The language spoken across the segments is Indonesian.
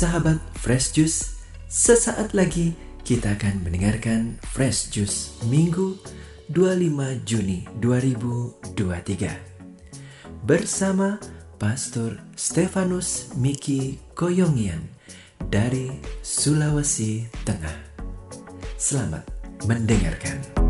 Sahabat Fresh Juice, sesaat lagi kita akan mendengarkan Fresh Juice Minggu 25 Juni 2023 bersama Pastor Stefanus Miki Koyongian dari Sulawesi Tengah. Selamat mendengarkan.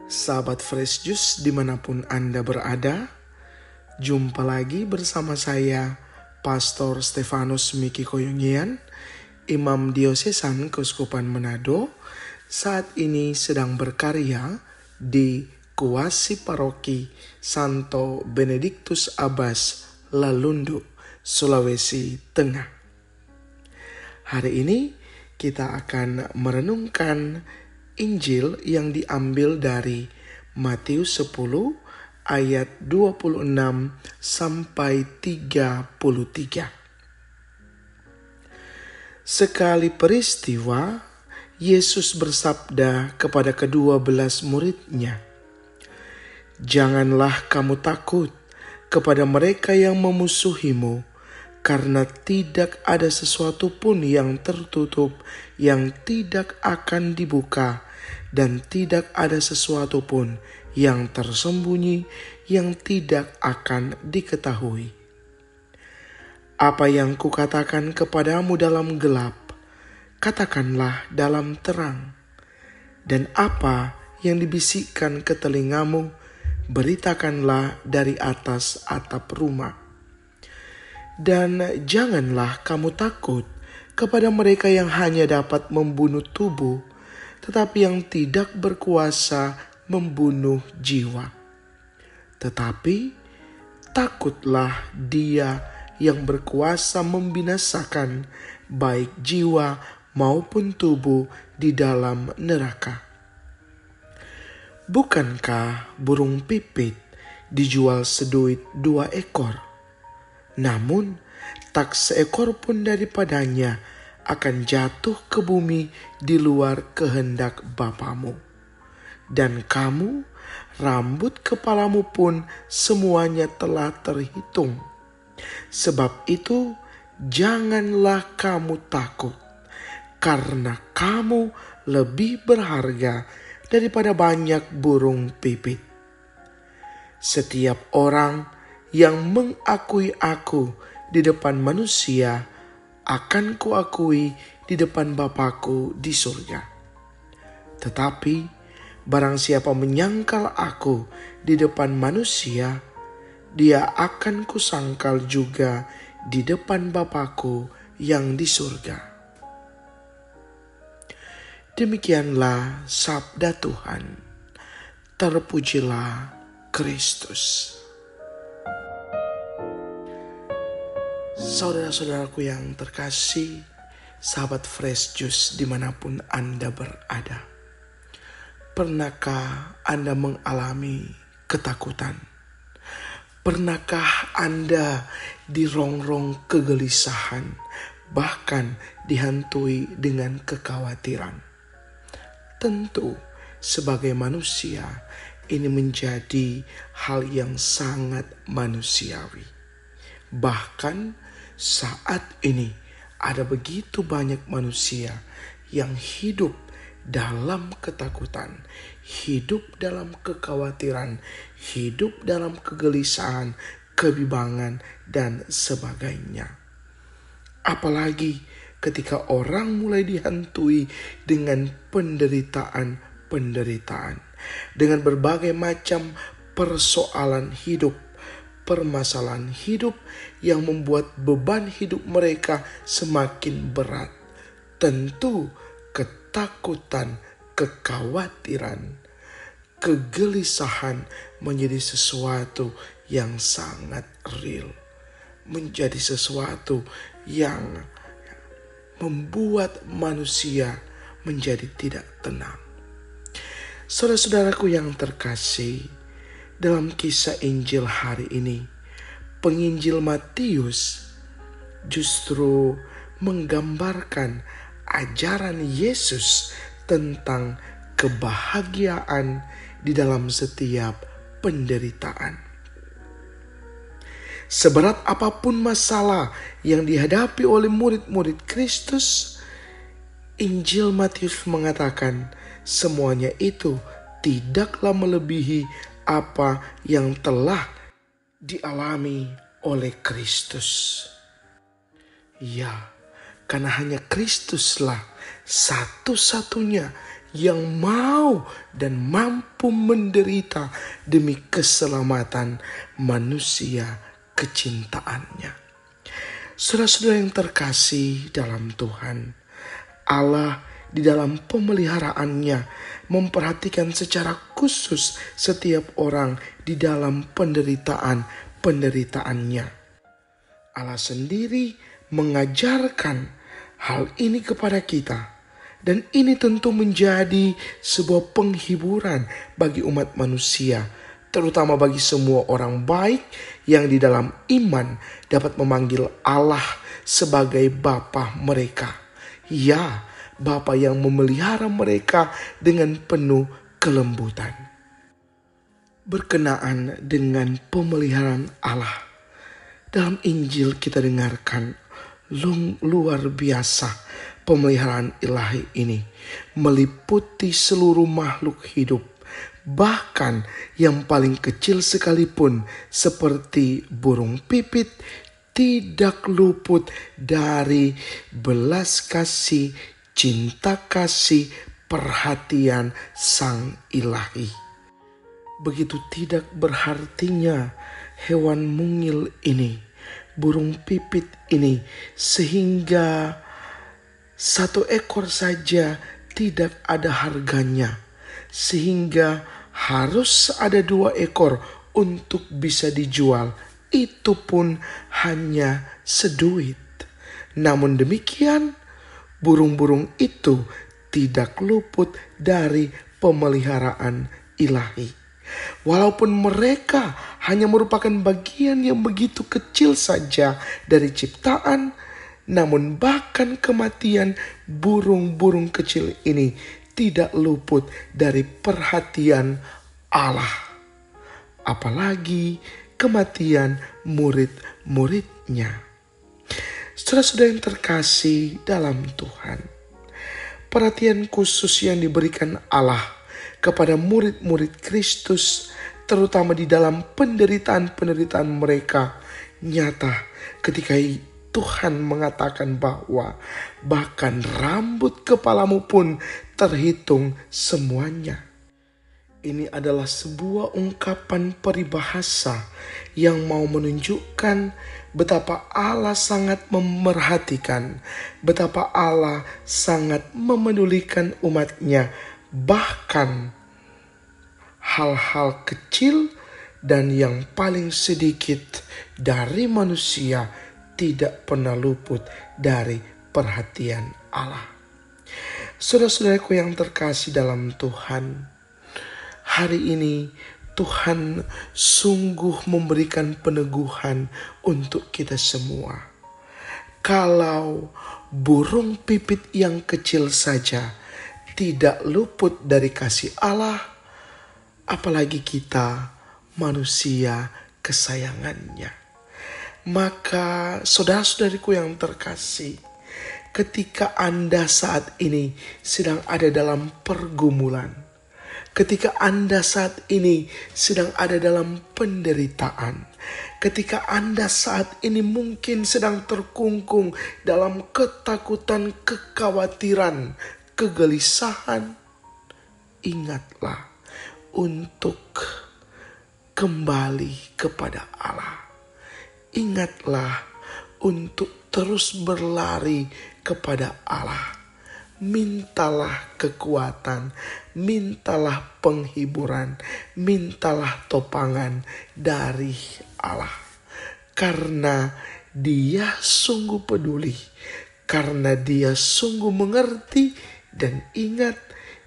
Sahabat Fresh Juice dimanapun Anda berada, jumpa lagi bersama saya, Pastor Stefanus Miki Koyongian, Imam Diosesan Keuskupan Manado, saat ini sedang berkarya di Kuasi Paroki Santo Benediktus Abbas, Lalundu, Sulawesi Tengah. Hari ini kita akan merenungkan Injil yang diambil dari Matius 10 ayat 26 sampai 33. Sekali peristiwa, Yesus bersabda kepada ke-12 muridnya, "Janganlah kamu takut kepada mereka yang memusuhimu, karena tidak ada sesuatu pun yang tertutup yang tidak akan dibuka, dan tidak ada sesuatu pun yang tersembunyi yang tidak akan diketahui. Apa yang kukatakan kepadamu dalam gelap, katakanlah dalam terang, dan apa yang dibisikkan ke telingamu, beritakanlah dari atas atap rumah. Dan janganlah kamu takut kepada mereka yang hanya dapat membunuh tubuh, tetapi yang tidak berkuasa membunuh jiwa. Tetapi takutlah Dia yang berkuasa membinasakan baik jiwa maupun tubuh di dalam neraka. Bukankah burung pipit dijual seduit 2 ekor? Namun tak seekor pun daripadanya akan jatuh ke bumi di luar kehendak Bapamu. Dan kamu, rambut kepalamu pun semuanya telah terhitung. Sebab itu janganlah kamu takut, karena kamu lebih berharga daripada banyak burung pipit. Setiap orang yang mengakui aku di depan manusia, akan kuakui di depan Bapakku di surga. Tetapi barang siapa menyangkal aku di depan manusia, dia akan kusangkal juga di depan Bapakku yang di surga." Demikianlah sabda Tuhan. Terpujilah Kristus. Saudara-saudaraku yang terkasih, sahabat Fresh Juice dimanapun Anda berada, pernahkah Anda mengalami ketakutan? Pernahkah Anda dirongrong kegelisahan, bahkan dihantui dengan kekhawatiran? Tentu sebagai manusia ini menjadi hal yang sangat manusiawi. Bahkan saat ini ada begitu banyak manusia yang hidup dalam ketakutan, hidup dalam kekhawatiran, hidup dalam kegelisahan, kebimbangan, dan sebagainya. Apalagi ketika orang mulai dihantui dengan penderitaan, dengan berbagai macam persoalan hidup, permasalahan hidup yang membuat beban hidup mereka semakin berat. Tentu ketakutan, kekhawatiran, kegelisahan menjadi sesuatu yang sangat real, menjadi sesuatu yang membuat manusia menjadi tidak tenang. Saudara-saudaraku yang terkasih, dalam kisah Injil hari ini, penginjil Matius justru menggambarkan ajaran Yesus tentang kebahagiaan di dalam setiap penderitaan. Seberat apapun masalah yang dihadapi oleh murid-murid Kristus, Injil Matius mengatakan semuanya itu tidaklah melebihi apa yang telah dialami oleh Kristus. Ya, karena hanya Kristuslah satu-satunya yang mau dan mampu menderita demi keselamatan manusia kecintaannya. Saudara-saudara yang terkasih dalam Tuhan, Allah di dalam pemeliharaannya memperhatikan secara khusus setiap orang di dalam penderitaannya. Allah sendiri mengajarkan hal ini kepada kita, dan ini tentu menjadi sebuah penghiburan bagi umat manusia, terutama bagi semua orang baik yang di dalam iman dapat memanggil Allah sebagai Bapa mereka. Ya, Bapa yang memelihara mereka dengan penuh kelembutan. Berkenaan dengan pemeliharaan Allah, dalam Injil kita dengarkan luar biasa pemeliharaan ilahi ini meliputi seluruh makhluk hidup, bahkan yang paling kecil sekalipun seperti burung pipit tidak luput dari belas kasih, cinta kasih, perhatian Sang Ilahi. Begitu tidak berartinya hewan mungil ini, burung pipit ini, sehingga satu ekor saja tidak ada harganya, sehingga harus ada 2 ekor untuk bisa dijual, itu pun hanya seduit. Namun demikian, burung-burung itu tidak luput dari pemeliharaan ilahi. Walaupun mereka hanya merupakan bagian yang begitu kecil saja dari ciptaan, namun bahkan kematian burung-burung kecil ini tidak luput dari perhatian Allah. Apalagi kematian murid-muridnya. Saudara-saudara yang terkasih dalam Tuhan, perhatian khusus yang diberikan Allah kepada murid-murid Kristus, terutama di dalam penderitaan-penderitaan mereka, nyata ketika Tuhan mengatakan bahwa bahkan rambut kepalamu pun terhitung semuanya. Ini adalah sebuah ungkapan peribahasa yang mau menunjukkan betapa Allah sangat memerhatikan, betapa Allah sangat memedulikan umatnya, bahkan hal-hal kecil dan yang paling sedikit dari manusia tidak pernah luput dari perhatian Allah. Saudara-saudaraku yang terkasih dalam Tuhan, hari ini Tuhan sungguh memberikan peneguhan untuk kita semua. Kalau burung pipit yang kecil saja tidak luput dari kasih Allah, apalagi kita manusia kesayangannya. Maka saudara-saudariku yang terkasih, ketika Anda saat ini sedang ada dalam pergumulan, ketika Anda saat ini sedang ada dalam penderitaan, ketika Anda saat ini mungkin sedang terkungkung dalam ketakutan, kekhawatiran, kegelisahan, ingatlah untuk kembali kepada Allah. Ingatlah untuk terus berlari kepada Allah. Mintalah kekuatan, mintalah penghiburan, mintalah topangan dari Allah. Karena Dia sungguh peduli, karena Dia sungguh mengerti, dan ingat,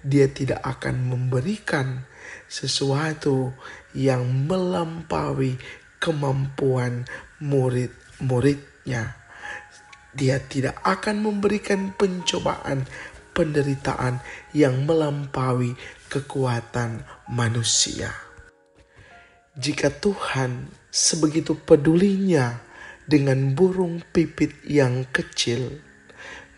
Dia tidak akan memberikan sesuatu yang melampaui kemampuan murid-muridnya. Dia tidak akan memberikan pencobaan penderitaan yang melampaui kekuatan manusia. Jika Tuhan sebegitu pedulinya dengan burung pipit yang kecil,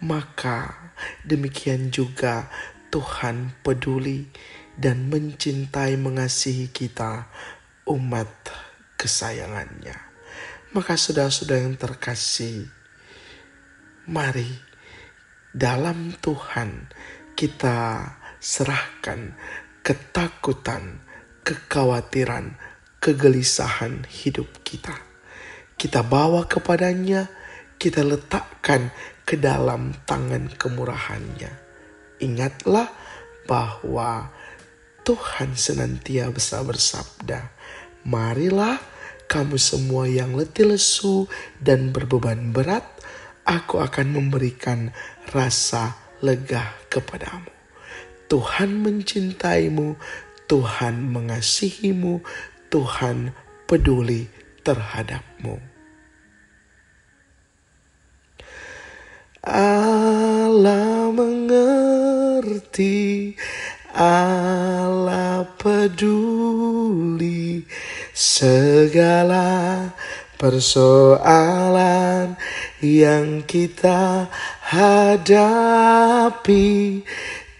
maka demikian juga Tuhan peduli dan mencintai mengasihi kita, umat kesayangannya. Maka saudara-saudara yang terkasih, mari dalam Tuhan kita serahkan ketakutan, kekhawatiran, kegelisahan hidup kita. Kita bawa kepadanya, kita letakkan ke dalam tangan kemurahannya. Ingatlah bahwa Tuhan senantiasa bersabda, marilah kamu semua yang letih lesu dan berbeban berat, aku akan memberikan rasa lega kepadamu. Tuhan mencintaimu, Tuhan mengasihimu, Tuhan peduli terhadapmu. Allah mengerti, Allah peduli segala persoalan yang kita hadapi,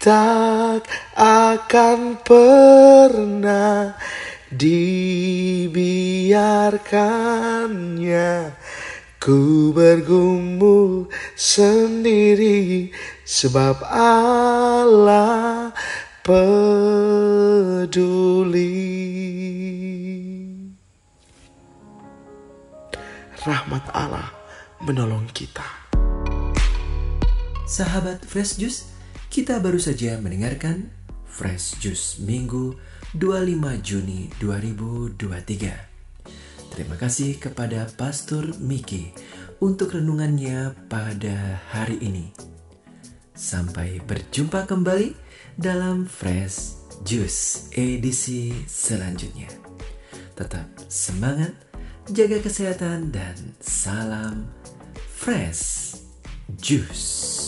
tak akan pernah dibiarkannya ku bergumul sendiri, sebab Allah peduli. Rahmat Allah menolong kita. Sahabat Fresh Juice, kita baru saja mendengarkan Fresh Juice Minggu 25 Juni 2023. Terima kasih kepada Pastor Miki untuk renungannya pada hari ini. Sampai berjumpa kembali dalam Fresh Juice edisi selanjutnya. Tetap semangat, jaga kesehatan, dan salam Fresh Juice.